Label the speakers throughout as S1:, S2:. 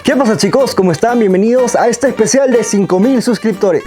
S1: ¿Qué pasa, chicos? ¿Cómo están? Bienvenidos a este especial de 5000 suscriptores.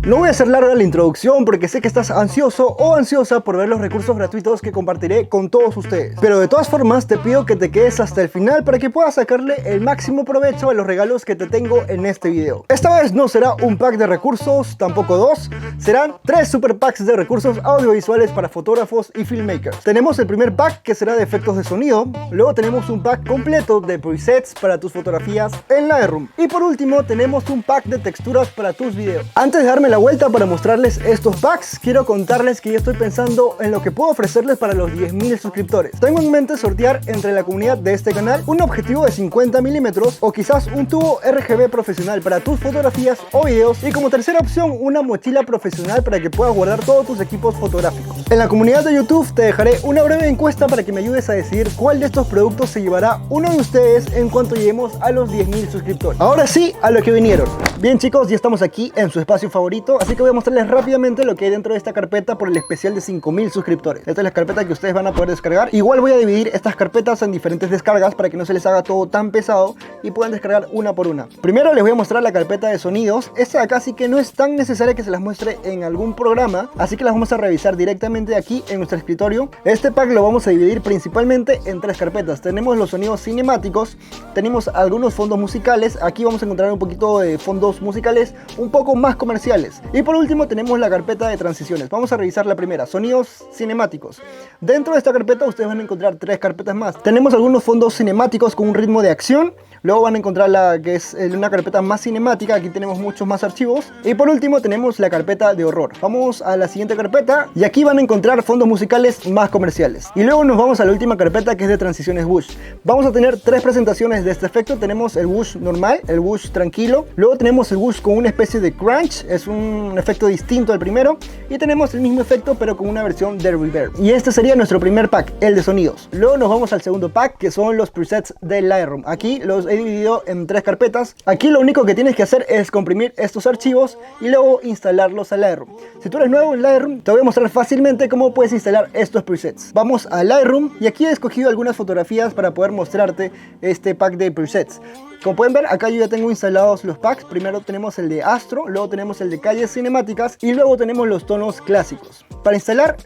S1: No voy a hacer larga la introducción porque sé que estás ansioso o ansiosa por ver los recursos gratuitos que compartiré con todos ustedes. Pero de todas formas te pido que te quedes hasta el final para que puedas sacarle el máximo provecho a los regalos que te tengo en este video. Esta vez no será un pack de recursos, tampoco dos, serán 3 super packs de recursos audiovisuales para fotógrafos y filmmakers. Tenemos el primer pack que será de efectos de sonido, luego tenemos un pack completo de presets para tus fotografías en Lightroom y por último tenemos un pack de texturas para tus videos. Antes de darme la vuelta para mostrarles estos packs, quiero contarles que yo estoy pensando en lo que puedo ofrecerles para los 10.000 suscriptores. Tengo en mente sortear entre la comunidad de este canal un objetivo de 50 milímetros o quizás un tubo RGB profesional para tus fotografías o videos, y como tercera opción una mochila profesional para que puedas guardar todos tus equipos fotográficos. En la comunidad de YouTube te dejaré una breve encuesta para que me ayudes a decidir cuál de estos productos se llevará uno de ustedes en cuanto lleguemos a los 10.000 suscriptores. Ahora sí, a lo que vinieron. Bien, chicos, ya estamos aquí en su espacio favorito, así que voy a mostrarles rápidamente lo que hay dentro de esta carpeta por el especial de 5000 suscriptores. Esta es la carpeta que ustedes van a poder descargar. Igual voy a dividir estas carpetas en diferentes descargas para que no se les haga todo tan pesado y puedan descargar una por una. Primero les voy a mostrar la carpeta de sonidos. Esta de acá sí que no es tan necesaria que se las muestre en algún programa, así que las vamos a revisar directamente aquí en nuestro escritorio. Este pack lo vamos a dividir principalmente en 3 carpetas. Tenemos los sonidos cinemáticos, tenemos algunos fondos musicales. Aquí vamos a encontrar un poquito de fondos musicales un poco más comerciales. Y por último tenemos la carpeta de transiciones. Vamos a revisar la primera, sonidos cinemáticos. Dentro de esta carpeta ustedes van a encontrar 3 carpetas más. Tenemos algunos fondos cinemáticos con un ritmo de acción. Luego van a encontrar la que es una carpeta más cinemática. Aquí tenemos muchos más archivos. Y por último tenemos la carpeta de horror. Vamos a la siguiente carpeta y aquí van a encontrar fondos musicales más comerciales. Y luego nos vamos a la última carpeta, que es de transiciones Whoosh. Vamos a tener 3 presentaciones de este efecto. Tenemos el Whoosh normal, el Whoosh tranquilo. Luego tenemos el Whoosh con una especie de crunch. Es un efecto distinto al primero. Y tenemos el mismo efecto pero con una versión de reverb. Y este sería nuestro primer pack, el de sonidos. Luego nos vamos al segundo pack, que son los presets de Lightroom. Aquí los he dividido en 3 carpetas. Aquí lo único que tienes que hacer es comprimir estos archivos y luego instalarlos a Lightroom. Si tú eres nuevo en Lightroom, te voy a mostrar fácilmente cómo puedes instalar estos presets. Vamos a Lightroom y aquí he escogido algunas fotografías para poder mostrarte este pack de presets. Como pueden ver, acá yo ya tengo instalados los packs. Primero tenemos el de Astro, luego tenemos el de calles cinemáticas y luego tenemos los tonos clásicos. Para instalar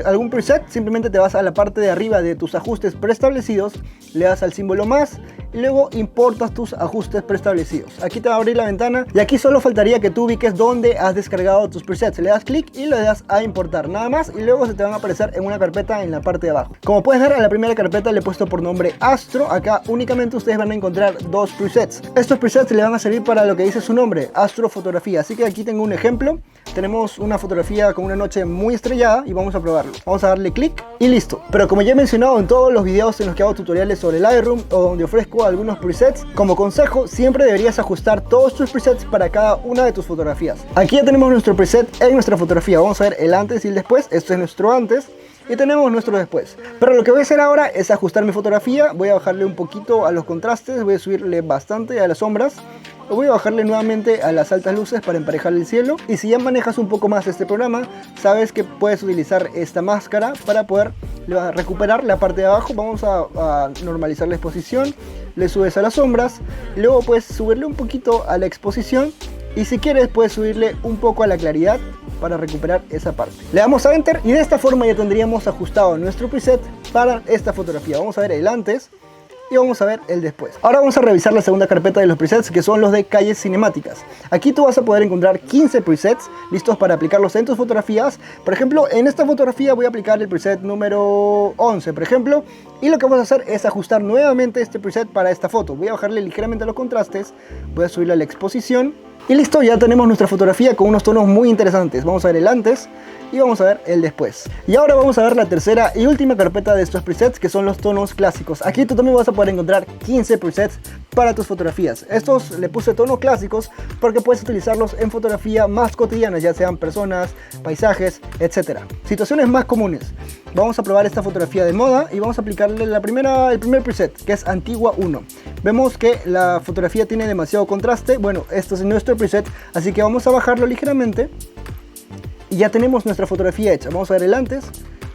S1: algún preset, simplemente te vas a la parte de arriba de tus ajustes preestablecidos, le das al símbolo más y luego importas tus ajustes preestablecidos. Aquí te va a abrir la ventana y aquí solo faltaría que tú ubiques dónde has descargado tus presets. Le das clic y le das a importar, nada más, y luego se te van a aparecer en una carpeta en la parte de abajo. Como puedes ver, a la primera carpeta le he puesto por nombre Astro. Acá únicamente ustedes van a encontrar 2 presets. Estos presets le van a servir para lo que dice su nombre, astrofotografía. Así que aquí tengo un ejemplo. Tenemos una fotografía con una noche muy estrellada y vamos a probarlo. Vamos a darle clic y listo. Pero como ya he mencionado en todos los videos en los que hago tutoriales sobre Lightroom o donde ofrezco algunos presets, como consejo siempre deberías ajustar todos tus presets para cada una de tus fotografías. Aquí ya tenemos nuestro preset en nuestra fotografía. Vamos a ver el antes y el después. Esto es nuestro antes y tenemos nuestro después. Pero lo que voy a hacer ahora es ajustar mi fotografía. Voy a bajarle un poquito a los contrastes, voy a subirle bastante a las sombras, voy a bajarle nuevamente a las altas luces para emparejar el cielo. Y si ya manejas un poco más este programa, sabes que puedes utilizar esta máscara para poder recuperar la parte de abajo. Vamos a normalizar la exposición, le subes a las sombras, luego puedes subirle un poquito a la exposición y si quieres puedes subirle un poco a la claridad para recuperar esa parte. Le damos a Enter y de esta forma ya tendríamos ajustado nuestro preset para esta fotografía. Vamos a ver el antes y vamos a ver el después. Ahora vamos a revisar la segunda carpeta de los presets, que son los de calles cinemáticas. Aquí tú vas a poder encontrar 15 presets listos para aplicarlos en tus fotografías. Por ejemplo, en esta fotografía voy a aplicar el preset número 11, por ejemplo, y lo que vamos a hacer es ajustar nuevamente este preset para esta foto. Voy a bajarle ligeramente los contrastes, voy a subirle a la exposición y listo, ya tenemos nuestra fotografía con unos tonos muy interesantes. Vamos a ver el antes y vamos a ver el después. Y ahora vamos a ver la tercera y última carpeta de estos presets, que son los tonos clásicos. Aquí tú también vas a poder encontrar 15 presets para tus fotografías. Estos le puse tonos clásicos porque puedes utilizarlos en fotografía más cotidiana, ya sean personas, paisajes, etc. Situaciones más comunes. vamos a probar esta fotografía de moda y vamos a aplicarle el primer preset, que es Antigua 1. Vemos que la fotografía tiene demasiado contraste. Bueno, esto es nuestro preset, así que vamos a bajarlo ligeramente y ya tenemos nuestra fotografía hecha. Vamos a ver el antes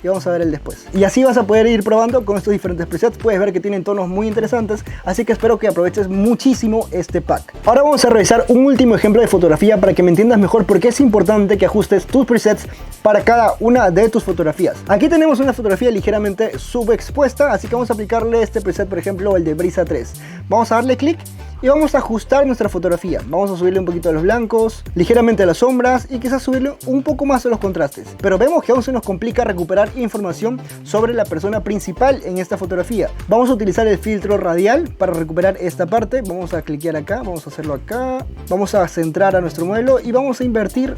S1: y vamos a ver el después. Y así vas a poder ir probando con estos diferentes presets. Puedes ver que tienen tonos muy interesantes, así que espero que aproveches muchísimo este pack. Ahora vamos a revisar un último ejemplo de fotografía para que me entiendas mejor por qué es importante que ajustes tus presets para cada una de tus fotografías. Aquí tenemos una fotografía ligeramente subexpuesta, así que vamos a aplicarle este preset, por ejemplo el de Brisa 3. Vamos a darle clic y vamos a ajustar nuestra fotografía. Vamos a subirle un poquito a los blancos, ligeramente a las sombras y quizás subirle un poco más a los contrastes. Pero vemos que aún se nos complica recuperar información sobre la persona principal en esta fotografía. Vamos a utilizar el filtro radial para recuperar esta parte. Vamos a cliquear acá, vamos a hacerlo acá. Vamos a centrar a nuestro modelo y vamos a invertir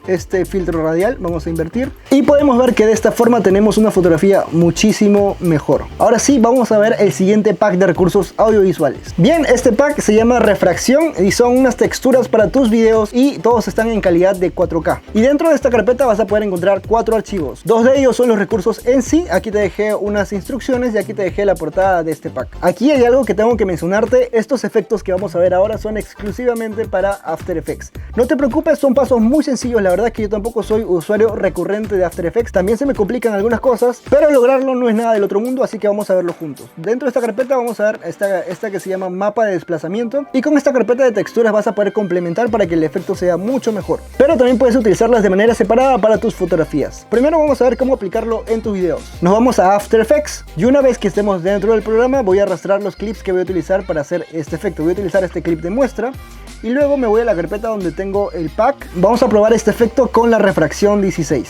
S1: este filtro radial, vamos a invertir y podemos ver que de esta forma tenemos una fotografía muchísimo mejor. Ahora sí, vamos a ver el siguiente pack de recursos audiovisuales. Bien, este pack se llama refracción y son unas texturas para tus videos y todos están en calidad de 4K. Y dentro de esta carpeta vas a poder encontrar 4 archivos. 2 de ellos son los recursos en sí. Aquí te dejé unas instrucciones y aquí te dejé la portada de este pack. Aquí hay algo que tengo que mencionarte. Estos efectos que vamos a ver ahora son exclusivamente para After Effects. No te preocupes, son pasos muy sencillos. La verdad es que yo tampoco soy usuario recurrente de After Effects, también se me complican algunas cosas, pero lograrlo no es nada del otro mundo, así que vamos a verlo juntos. Dentro de esta carpeta vamos a ver esta que se llama mapa de desplazamiento, y con esta carpeta de texturas vas a poder complementar para que el efecto sea mucho mejor, pero también puedes utilizarlas de manera separada para tus fotografías. Primero vamos a ver cómo aplicarlo en tus videos. Nos vamos a After Effects y una vez que estemos dentro del programa voy a arrastrar los clips que voy a utilizar para hacer este efecto. Voy a utilizar este clip de muestra y luego me voy a la carpeta donde tengo el pack. Vamos a probar este efecto con la refracción 16.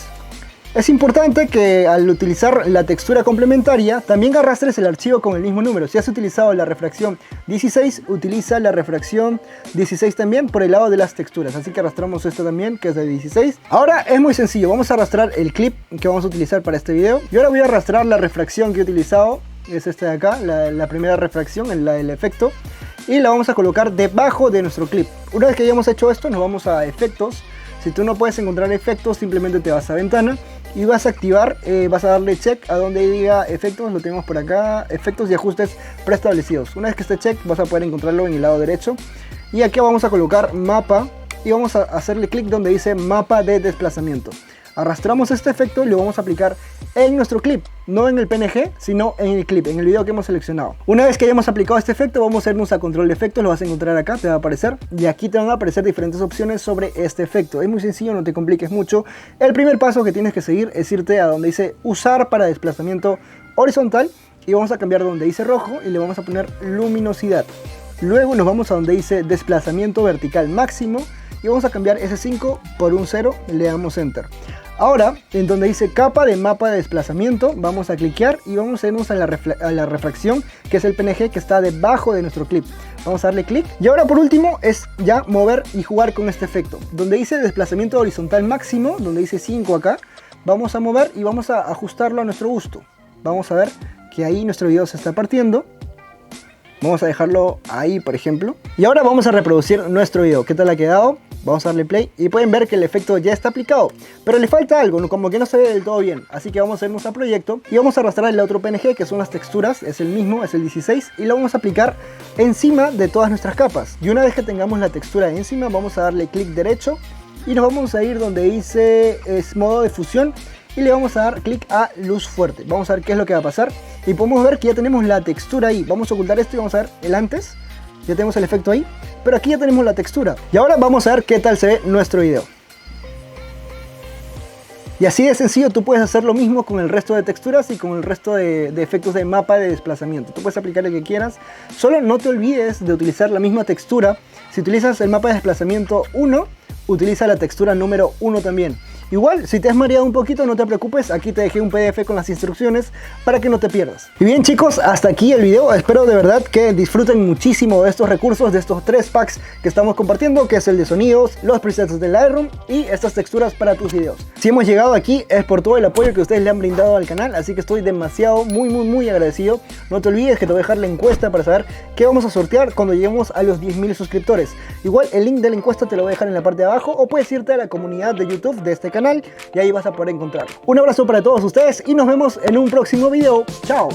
S1: Es importante que al utilizar la textura complementaria también arrastres el archivo con el mismo número. Si has utilizado la refracción 16, utiliza la refracción 16 también por el lado de las texturas. Así que arrastramos esto también, que es de 16. Ahora es muy sencillo, vamos a arrastrar el clip que vamos a utilizar para este video. Y ahora voy a arrastrar la refracción que he utilizado, es esta de acá, la primera refracción, el efecto. Y la vamos a colocar debajo de nuestro clip. Una vez que hayamos hecho esto, nos vamos a efectos. Si tú no puedes encontrar efectos, simplemente te vas a ventana y vas a activar, vas a darle check a donde diga efectos. Lo tenemos por acá, efectos y ajustes preestablecidos. Una vez que esté check, vas a poder encontrarlo en el lado derecho. Y aquí vamos a colocar mapa y vamos a hacerle clic donde dice mapa de desplazamiento. Arrastramos este efecto y lo vamos a aplicar en nuestro clip, no en el PNG, sino en el clip, en el video que hemos seleccionado. Una vez que hayamos aplicado este efecto, vamos a irnos a control de efectos, lo vas a encontrar acá, te va a aparecer, y aquí te van a aparecer diferentes opciones sobre este efecto. Es muy sencillo, no te compliques mucho. El primer paso que tienes que seguir es irte a donde dice usar para desplazamiento horizontal, y vamos a cambiar donde dice rojo y le vamos a poner luminosidad. Luego nos vamos a donde dice desplazamiento vertical máximo y vamos a cambiar ese 5 por un 0, le damos enter. Ahora, en donde dice capa de mapa de desplazamiento, vamos a cliquear y vamos a irnos a la refracción, que es el PNG que está debajo de nuestro clip. Vamos a darle clic. Y ahora por último es ya mover y jugar con este efecto. Donde dice desplazamiento horizontal máximo, donde dice 5 acá, vamos a mover y vamos a ajustarlo a nuestro gusto. Vamos a ver que ahí nuestro video se está partiendo. Vamos a dejarlo ahí, por ejemplo. Y ahora vamos a reproducir nuestro video. ¿Qué tal ha quedado? Vamos a darle play y pueden ver que el efecto ya está aplicado, pero le falta algo, como que no se ve del todo bien. Así que vamos a irnos a proyecto y vamos a arrastrar el otro PNG, que son las texturas, es el mismo, es el 16, y lo vamos a aplicar encima de todas nuestras capas. Y una vez que tengamos la textura encima, vamos a darle clic derecho y nos vamos a ir donde dice es modo de fusión y le vamos a dar clic a luz fuerte. Vamos a ver qué es lo que va a pasar y podemos ver que ya tenemos la textura ahí. Vamos a ocultar esto y vamos a ver el antes. Ya tenemos el efecto ahí, pero aquí ya tenemos la textura. Y ahora vamos a ver qué tal se ve nuestro video. Y así de sencillo tú puedes hacer lo mismo con el resto de texturas y con el resto de efectos de mapa de desplazamiento. Tú puedes aplicar el que quieras, solo no te olvides de utilizar la misma textura. Si utilizas el mapa de desplazamiento 1, utiliza la textura número 1 también. Igual, si te has mareado un poquito, no te preocupes, aquí te dejé un PDF con las instrucciones para que no te pierdas. Y bien chicos, hasta aquí el video. Espero de verdad que disfruten muchísimo de estos recursos, de estos 3 packs que estamos compartiendo, que es el de sonidos, los presets del Lightroom y estas texturas para tus videos. Si hemos llegado aquí es por todo el apoyo que ustedes le han brindado al canal, así que estoy demasiado, muy agradecido. No te olvides que te voy a dejar la encuesta para saber qué vamos a sortear cuando lleguemos a los 10.000 suscriptores. Igual el link de la encuesta te lo voy a dejar en la parte de abajo, o puedes irte a la comunidad de YouTube de este canal canal y ahí vas a poder encontrarlo. Un abrazo para todos ustedes y nos vemos en un próximo video. ¡Chao!